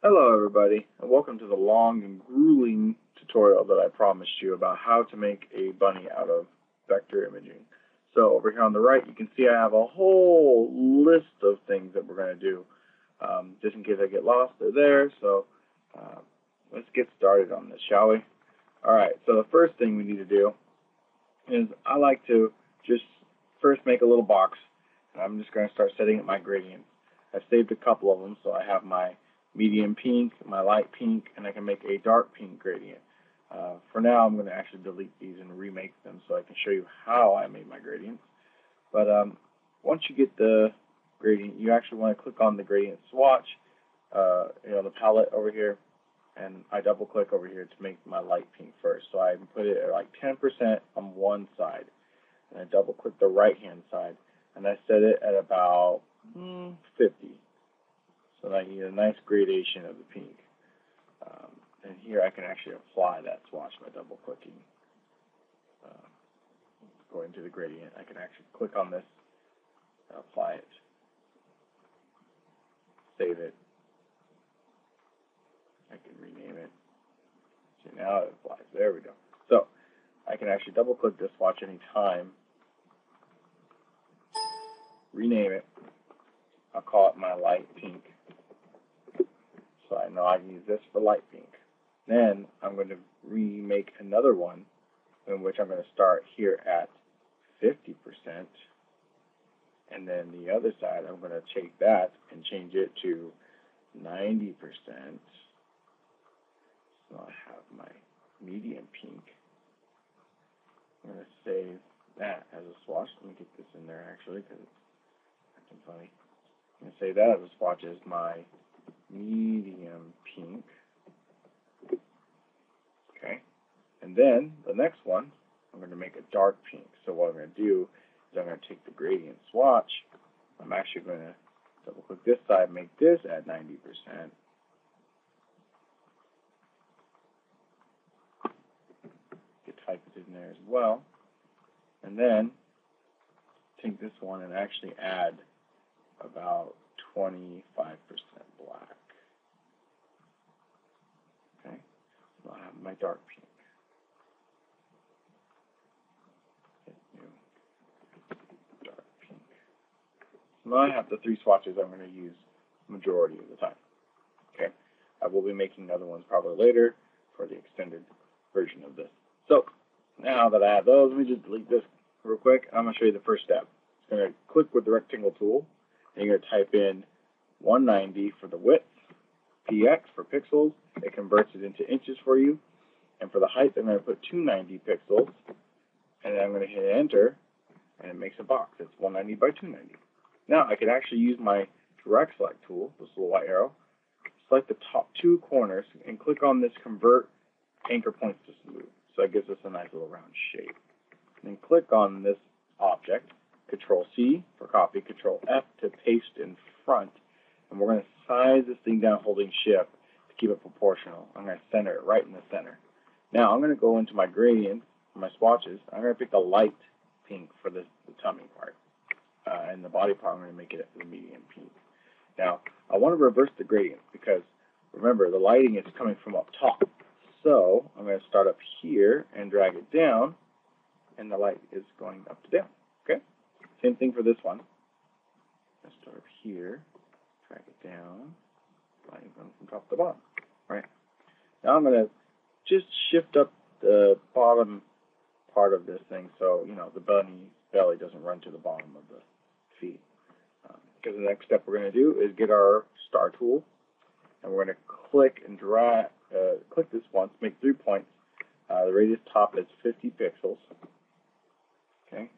Hello everybody, and welcome to the long and grueling tutorial that I promised you about how to make a bunny out of vector imaging. So over here on the right, you can see I have a whole list of things that we're going to do. Just in case I get lost, they're there. So let's get started on this, shall we? Alright, so the first thing we need to do is I like to just first make a little box, and I'm just going to start setting up my gradients. I've saved a couple of them, so I have my medium pink, my light pink, and I can make a dark pink gradient. For now, I'm going to actually delete these and remake them so I can show you how I made my gradients. But once you get the gradient, you actually want to click on the gradient swatch, the palette over here, and I double click over here to make my light pink first. So I put it at like 10% on one side, and I double click the right hand side, and I set it at about 50. So that you get a nice gradation of the pink. And here I can actually apply that swatch by double clicking. Going to the gradient, I can actually click on this, apply it, save it. I can rename it. See, now it applies. There we go. So I can actually double click this swatch anytime, rename it. I'll call it my light pink. So I know I can use this for light pink. Then I'm going to remake another one in which I'm going to start here at 50%. And then the other side, I'm going to take that and change it to 90%. So I have my medium pink. I'm going to save that as a swatch. Let me get this in there actually because it's acting funny. I'm going to save that as a swatch as my medium pink. Okay. And then the next one, I'm going to make a dark pink. So what I'm going to do is I'm going to take the gradient swatch. I'm actually going to double click this side, make this at 90%. Type it in there as well. And then take this one and actually add about 25% black. Okay. So I have my dark pink. Dark pink. So now I have the three swatches I'm going to use the majority of the time. Okay. I will be making other ones probably later for the extended version of this. So now that I have those, let me just delete this real quick. I'm going to show you the first step. It's going to click with the rectangle tool, and you're going to type in 190 for the width, px for pixels. It converts it into inches for you. And for the height, I'm going to put 290 pixels, and then I'm going to hit enter, and it makes a box. It's 190 by 290. Now I can actually use my direct select tool, this little white arrow, select the top two corners, and click on this convert anchor points to smooth. So it gives us a nice little round shape. And then click on this object, Control C for copy, Control F to paste in front. And we're going to size this thing down holding Shift to keep it proportional. I'm going to center it right in the center. Now I'm going to go into my gradient, my swatches. I'm going to pick a light pink for the tummy part. And the body part, I'm going to make it the medium pink. Now, I want to reverse the gradient because, remember, the lighting is coming from up top. So I'm going to start up here and drag it down, and the light is going up to down. Okay? Same thing for this one. Let's start up here, drag it down, light going from top to bottom. Right? Now I'm going to just shift up the bottom part of this thing so, the bunny belly doesn't run to the bottom of the feet. Because the next step we're going to do is get our star tool, and we're going to click and drag. Click this once, make 3 points. The radius top is 50 pixels. Okay.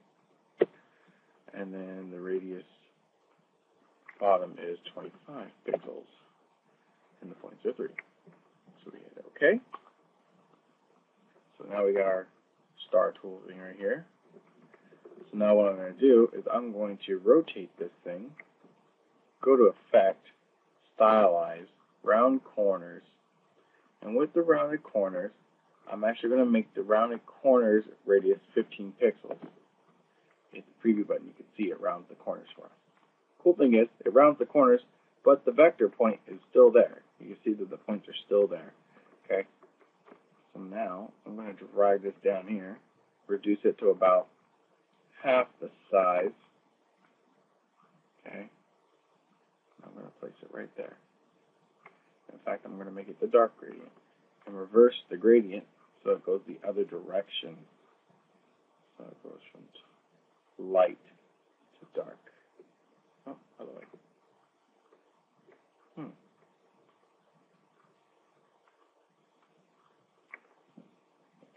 And then the radius bottom is 25 pixels. And the points are 3. So we hit OK. So now we got our star tool thing right here. So now what I'm going to do is I'm going to rotate this thing, go to Effect, Stylize, Round Corners, and with the rounded corners, I'm actually going to make the rounded corners radius 15 pixels. Hit the preview button, you can see it rounds the corners for us. Cool thing is, it rounds the corners, but the vector point is still there. You can see to about half the size. Okay. I'm going to place it right there. In fact, I'm going to make it the dark gradient and reverse the gradient so it goes the other direction. So it goes from light to dark. Oh, other way.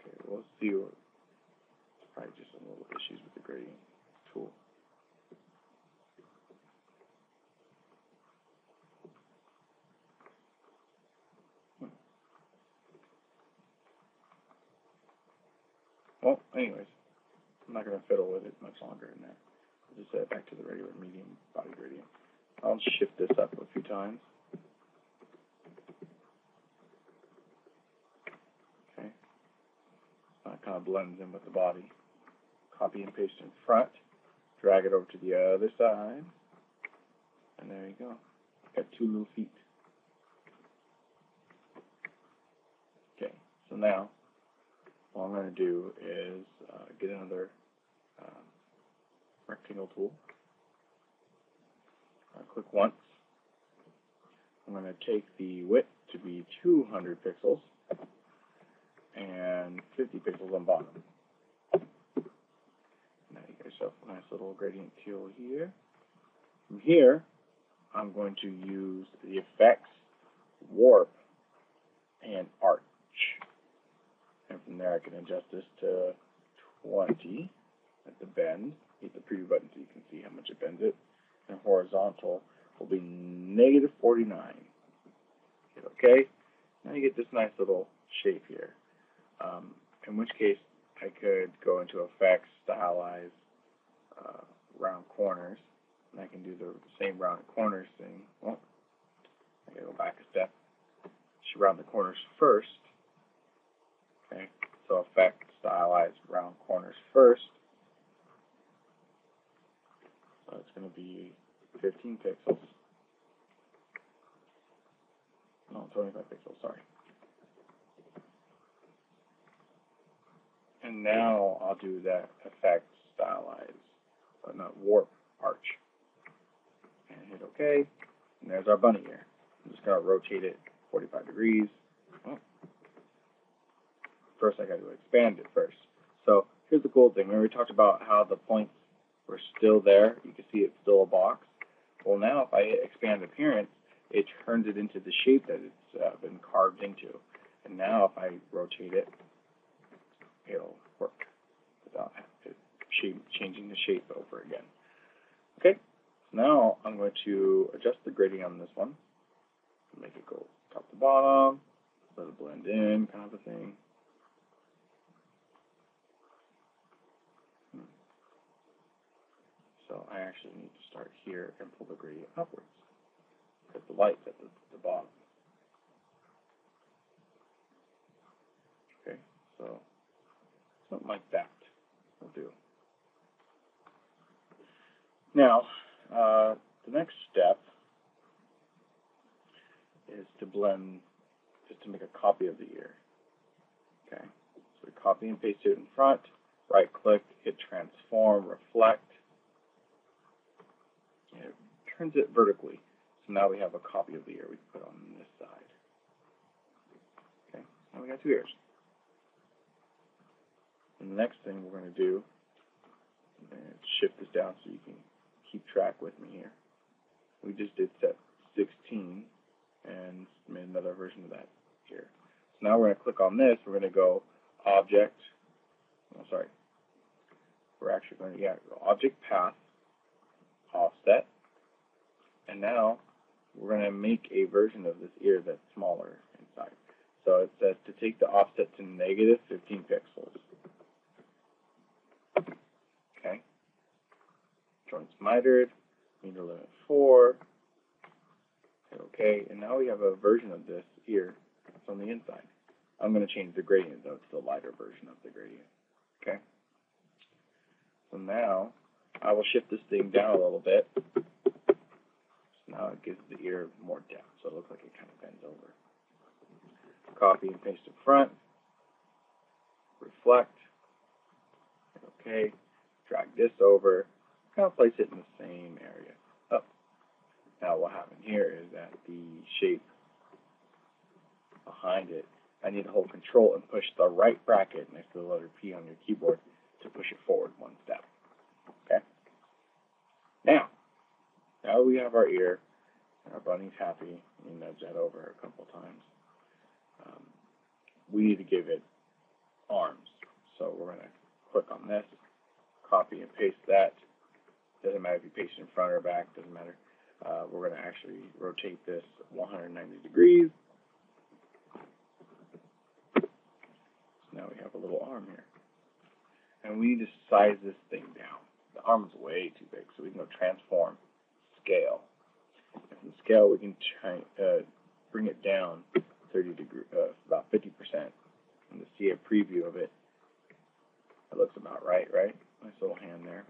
Okay, we'll see. Probably just some little issues with the gradient tool. Well, anyways, I'm not going to fiddle with it much longer than that. I'll just set it back to the regular medium body gradient. I'll shift this up a few times. Okay. That kind of blends in with the body. Copy and paste in front. Drag it over to the other side. And there you go. Got two little feet. Okay, so now what I'm going to do is get another rectangle tool. Click once. I'm going to take the width to be 200 pixels and 50 pixels on bottom. Now you get yourself a nice little gradient tool here. From here, I'm going to use the effects, warp, and arch. And from there I can adjust this to 20 at the bend. Hit the preview button so you can see how much it bends it. And horizontal will be -49. Hit OK. Now you get this nice little shape here. In which case I could go into effects, stylize round corners, and I can do the same round corners thing. Well, I gotta go back a step. Should round the corners first. Okay, so effect, stylize round corners first. So it's going to be 15 pixels. No, 25 pixels, sorry. And now I'll do that effect, stylize, but not warp, arch. And hit OK. And there's our bunny ear. I'm just going to rotate it 45 degrees. Oh. First, I got to expand it first. So here's the cool thing. Remember we talked about how the points were still there. You can see it's still a box. Well, now if I hit expand appearance, it turns it into the shape that it's been carved into. And now if I rotate it, it'll work without changing the shape over again. Okay, so now I'm going to adjust the gradient on this one. Make it go top to bottom, let it blend in, kind of a thing. So I actually need to start here and pull the gradient upwards because the light's at the bottom. Okay, so something like that will do. Now, the next step is to blend, just to make a copy of the ear. Okay, so we copy and paste it in front, right click, hit transform, reflect. It turns it vertically. So now we have a copy of the ear we can put on this side. Okay, now we got two ears. And the next thing we're going to do, I'm going to shift this down so you can keep track with me here. We just did set 16 and made another version of that here. So now we're going to click on this. We're going to go object. Oh, sorry. We're actually going to go object path, offset. And now we're going to make a version of this ear that's smaller inside. So it says to take the offset to -15 pixels. Okay. Joints mitered, meter limit 4. Okay, and now we have a version of this ear that's on the inside. I'm going to change the gradient though to the lighter version of the gradient. Okay. So now I will shift this thing down a little bit. So now it gives the ear more depth, so it looks like it kind of bends over. Copy and paste in front. Reflect. okay. Drag this over, kind of place it in the same area. Oh, now what happened here is that the shape behind it, I need to hold Control and push the right bracket next to the letter P on your keyboard to push it forward one step. Okay. Now we have our ear, and our bunny's happy. You nudge that over a couple times. We need to give it arms, so we're going to click on this, copy and paste that. Doesn't matter if you paste it in front or back, doesn't matter. We're going to actually rotate this 190 degrees. So now we have a little arm here. And we need to size this thing down. The arm is way too big, so we can go transform, scale. And from scale, we can try, bring it down 30 degrees, about 50%. And to see a preview of it, it looks about right? Nice little hand there.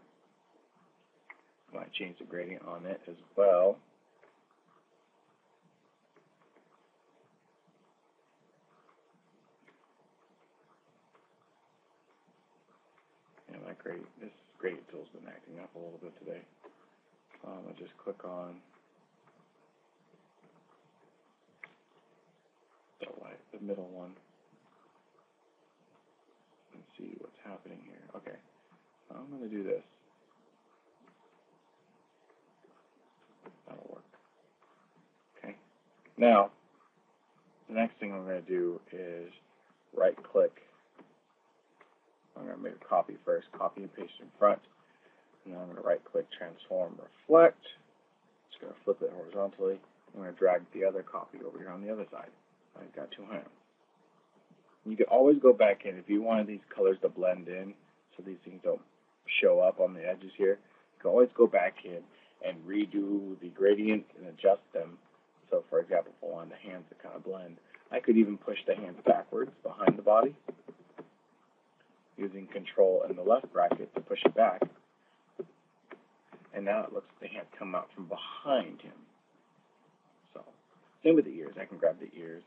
Might change the gradient on it as well. And this gradient tool's been acting up a little bit today. I just click on the middle one and see what's happening here. Okay, I'm going to do this. That'll work. Okay. Now, the next thing I'm going to do is right-click. I'm going to make a copy first, copy and paste in front. And then I'm going to right-click, transform, reflect. Just going to flip it horizontally. I'm going to drag the other copy over here on the other side. I've got two hands. You can always go back in if you wanted these colors to blend in so these things don't show up on the edges here. You can always go back in and redo the gradient and adjust them. So, for example, if I wanted the hands to kind of blend, I could even push the hands backwards behind the body using Control and the left bracket to push it back. And now it looks like the hands come out from behind him. So, same with the ears. I can grab the ears,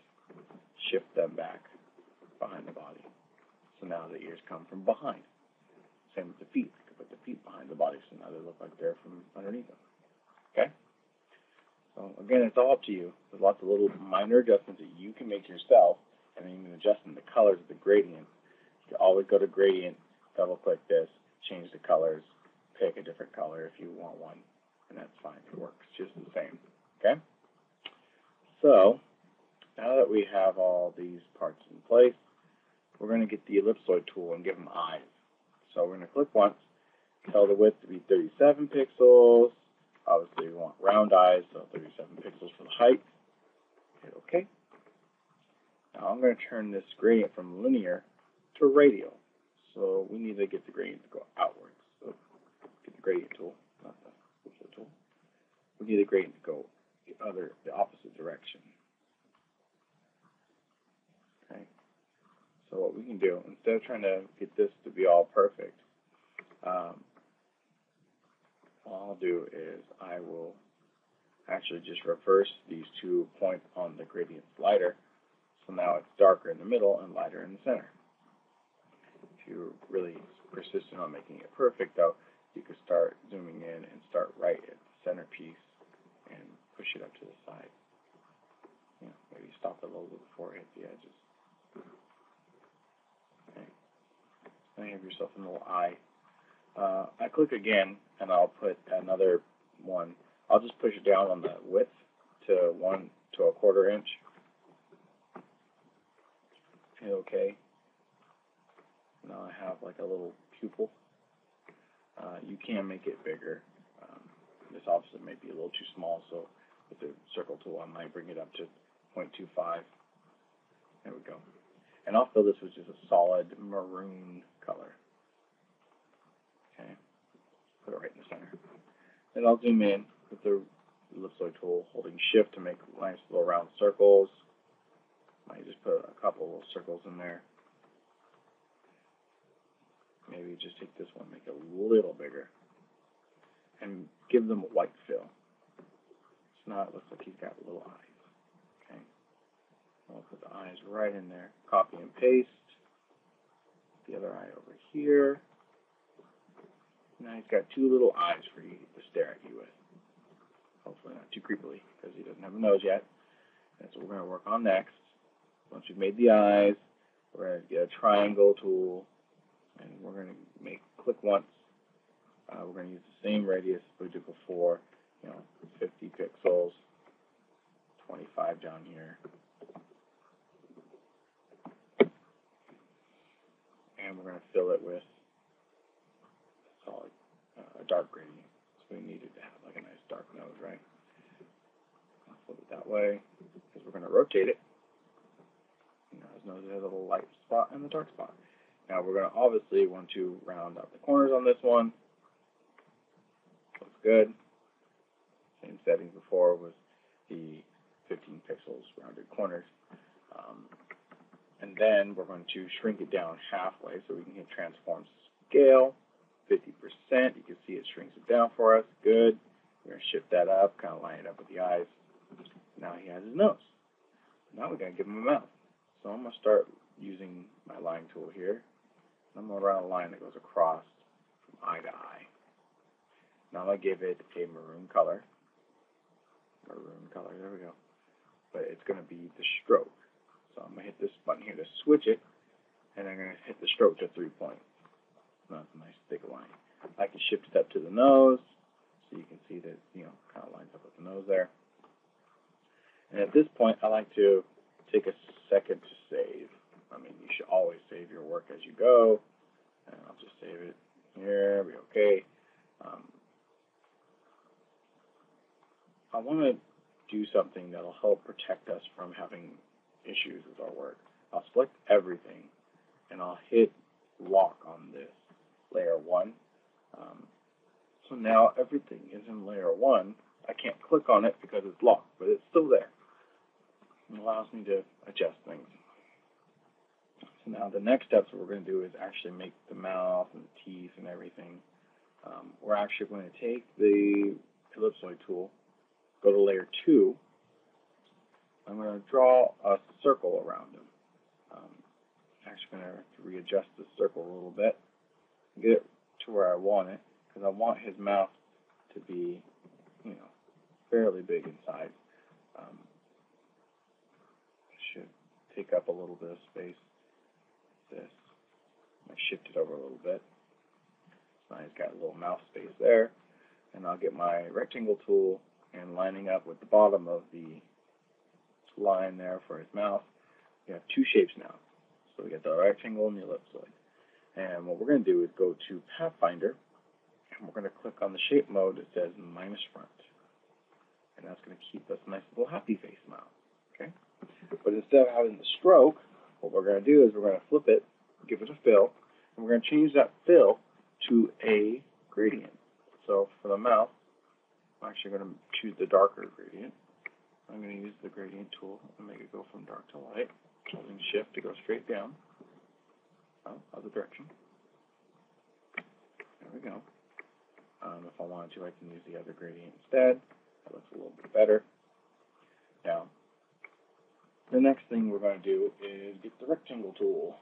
shift them back behind the body. So now the ears come from behind. Same with the feet. I can put the feet behind the body so now they look like they're from underneath them. Okay? So again, it's all up to you. There's lots of little minor adjustments that you can make yourself, and then you can adjust in the colors of the gradient. You can always go to gradient, double click this, change the colors, pick a different color if you want one, and that's fine. It works just the same. Okay? So now that we have all these parts in place, we're going to get the ellipsoid tool and give them eyes. So we're going to click once, tell the width to be 37 pixels. Obviously, we want round eyes, so 37 pixels for the height. Hit OK. Now I'm going to turn this gradient from linear to radial. So we need to get the gradient to go outwards. So get the gradient tool, not the ellipsoid tool. We need the gradient to go the opposite direction. Okay. So what we can do, instead of trying to get this to be all perfect, all I'll do is I will actually just reverse these 2 points on the gradient slider. So now it's darker in the middle and lighter in the center. If you're really persistent on making it perfect, though, you could start zooming in and start right at the center piece and push it up to the side. Maybe stop it a little bit before it hits the edges. Okay. Now you have yourself a little eye. I click again, and I'll put another one. I'll just push it down on the width to 1 1/4 inch. Hit OK. Now I have like a little pupil. You can make it bigger. This obviously may be a little too small, so with the circle tool, I might bring it up to 0.25. There we go. And I'll fill this with just a solid maroon color. Okay. Put it right in the center. Then I'll zoom in with the ellipsoid tool, holding Shift to make nice little round circles. Might just put a couple little circles in there. Maybe just take this one, make it a little bigger, and give them a white fill. So now it looks like he's got little eyes. Okay. I'll put the eyes right in there. Copy and paste. The other eye over here. Now he's got two little eyes for you to stare at you with. Hopefully not too creepily, because he doesn't have a nose yet. That's what we're going to work on next. Once we've made the eyes, we're going to get a triangle tool, and we're going to click once. We're going to use the same radius we did before, 50 pixels, 25 down here. And we're going to fill it with solid, a dark gradient. So we needed to have like a nice dark nose, right? I'll flip it that way, because we're going to rotate it. His nose has a little light spot and the dark spot. Now we're going to obviously want to round out the corners on this one. Looks good. Same settings before was the 15 pixels rounded corners. And then we're going to shrink it down halfway so we can hit transform scale, 50%. You can see it shrinks it down for us. Good. We're going to shift that up, kind of line it up with the eyes. Now he has his nose. Now we're going to give him a mouth. So I'm going to start using my line tool here. I'm going to run a line that goes across from eye to eye. Now I'm going to give it a maroon color. Maroon color, there we go. But it's going to be the stroke. So I'm going to hit this button here to switch it, and I'm going to hit the stroke to 3 points. That's a nice thick line. I can shift it up to the nose, so you can see that, kind of lines up with the nose there. And at this point, I like to take a second to save. I mean, you should always save your work as you go. And I'll just save it here, be okay. I want to do something that'll help protect us from having issues with our work. I'll select everything, and I'll hit lock on this layer 1. So now everything is in layer 1. I can't click on it because it's locked, but it's still there. It allows me to adjust things. So now the next steps we're going to do is actually make the mouth and the teeth and everything. We're actually going to take the ellipsoid tool, go to layer 2. I'm going to draw a circle around him. I'm actually going to readjust the circle a little bit, get it to where I want it, because I want his mouth to be, fairly big inside. Should take up a little bit of space. This. I shift it over a little bit. So now he's got a little mouth space there. And I'll get my rectangle tool and lining up with the bottom of the line there for his mouth. We have two shapes now. So we get the rectangle and the ellipsoid. And what we're going to do is go to Pathfinder, and we're going to click on the shape mode that says minus front. And that's going to keep us a nice little happy face mouth. Okay? But instead of having the stroke, what we're going to do is we're going to flip it, give it a fill, and we're going to change that fill to a gradient. So for the mouth, I'm actually going to choose the darker gradient. I'm going to use the gradient tool and make it go from dark to light, holding shift to go straight down. Other direction. There we go. If I wanted to, I can use the other gradient instead. That looks a little bit better. Now, the next thing we're going to do is get the rectangle tool,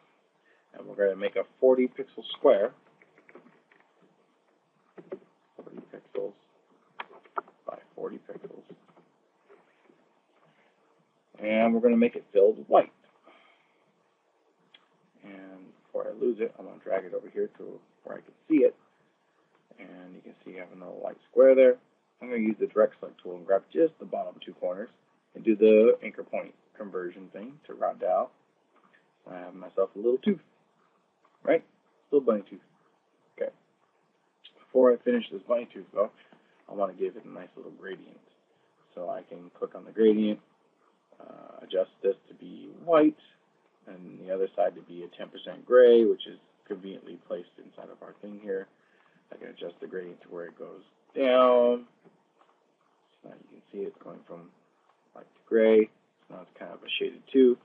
and we're going to make a 40 pixel square. 40 pixels by 40 pixels. And we're going to make it filled white. And before I lose it, I'm going to drag it over here to where I can see it. And you can see I have another white square there. I'm going to use the direct select tool and grab just the bottom two corners and do the anchor point conversion thing to round out. I have myself a little tooth, right? Little bunny tooth. Okay. Before I finish this bunny tooth, though, I want to give it a nice little gradient. So I can click on the gradient, adjust this to be white, and the other side to be a 10% gray, which is conveniently placed inside of our thing here. I can adjust the gradient to where it goes down. So now you can see it's going from white to gray. So now it's kind of a shaded tooth.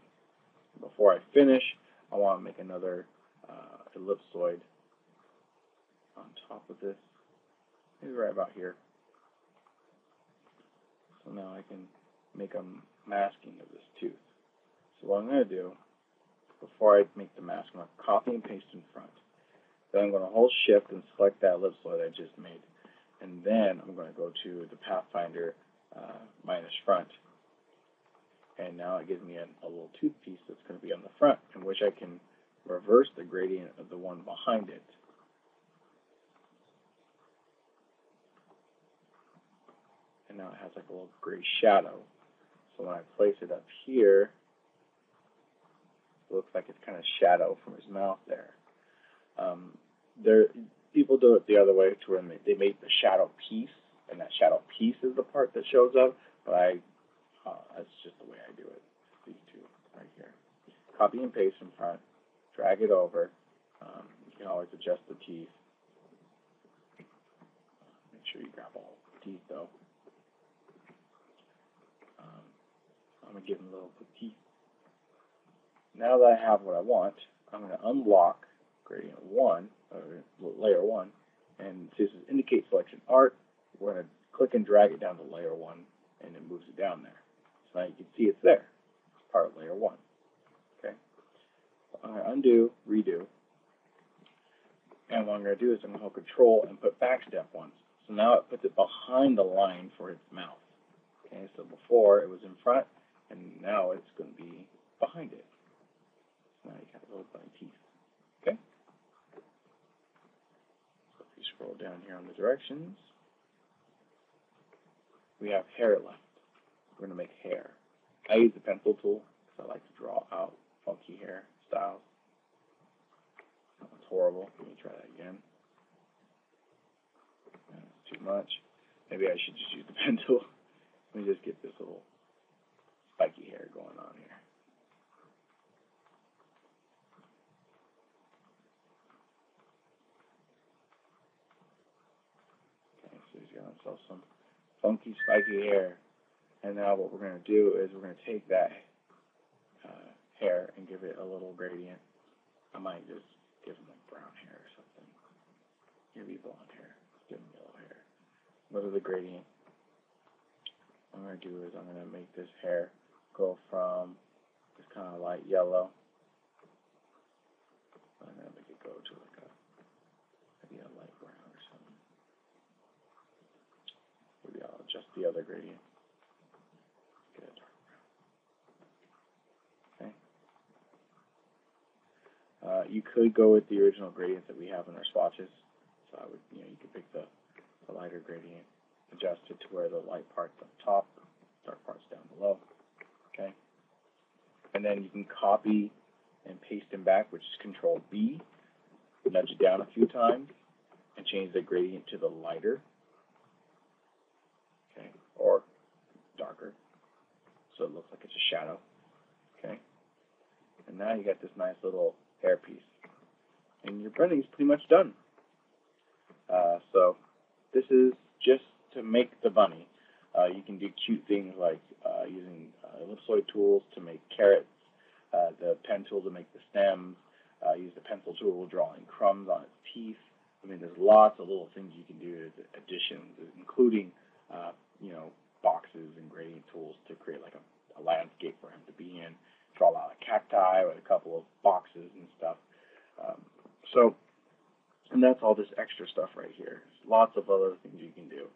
Before I finish, I want to make another ellipsoid on top of this, maybe right about here. So now I can make a masking of this tooth. So what I'm going to do, before I make the mask, I'm going to copy and paste in front. Then I'm going to hold shift and select that ellipsoid I just made. And then I'm going to go to the Pathfinder minus front. And now it gives me a little tooth piece that's going to be on the front, in which I can reverse the gradient of the one behind it. And now it has like a little gray shadow. So when I place it up here, it looks like it's kind of shadow from his mouth there. People do it the other way, to where they make the shadow piece, and that shadow piece is the part that shows up. But that's just the way I do it. These two right here. Copy and paste in front, drag it over. You can always adjust the teeth. Make sure you grab all the teeth though. I'm going to give them little teeth. Now that I have what I want, I'm going to unlock gradient 1, or layer 1, and this is indicate selection art. We're going to click and drag it down to layer 1, and it moves it down there. So now you can see it's there. It's part of layer 1. Okay. I'm going to undo, redo, and what I'm going to do is I'm going to hold Control and put back step once. So now it puts it behind the line for its mouth. Okay. So before it was in front, and now it's going to be behind it. So now you got little bunny teeth. Okay. So if you scroll down here on the directions, we have hair left. We're going to make hair. I use the pencil tool because I like to draw out funky hair styles. That one's horrible. Let me try that again. That's too much. Maybe I should just use the pen tool. Let me just get this little spiky hair going on here. Okay, so he's got himself some funky, spiky hair. And now what we're going to do is we're going to take that hair and give it a little gradient. I might just give him like brown hair or something. Maybe blonde hair. Give him yellow hair. Go to the gradient. What I'm going to do is I'm going to make this hair go from this kind of light yellow. I'm going to make it go to like maybe a light brown or something. Maybe I'll adjust the other gradient. Get a dark brown. Okay. You could go with the original gradients that we have in our swatches. So I would, you could pick the lighter gradient, adjust it to where the light part's up top, dark part's down below. Okay. And then you can copy and paste them back, which is Control B. Nudge it down a few times and change the gradient to the lighter. Okay. Or darker. So it looks like it's a shadow. Okay. And now you got this nice little hair piece. And your bunny's pretty much done. So this is just to make the bunny. You can do cute things like using ellipsoid tools to make carrots, the pen tool to make the stems, use the pencil tool drawing crumbs on its teeth. I mean, there's lots of little things you can do as additions, including, boxes and grading tools to create like a landscape for him to be in, draw out a cacti with a couple of boxes and stuff. And that's all this extra stuff right here. There's lots of other things you can do.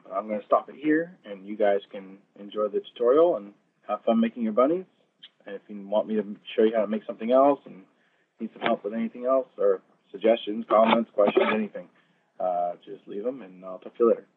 But I'm going to stop it here, and you guys can enjoy the tutorial and have fun making your bunnies. And if you want me to show you how to make something else and need some help with anything else, or suggestions, comments, questions, anything, just leave them, and I'll talk to you later.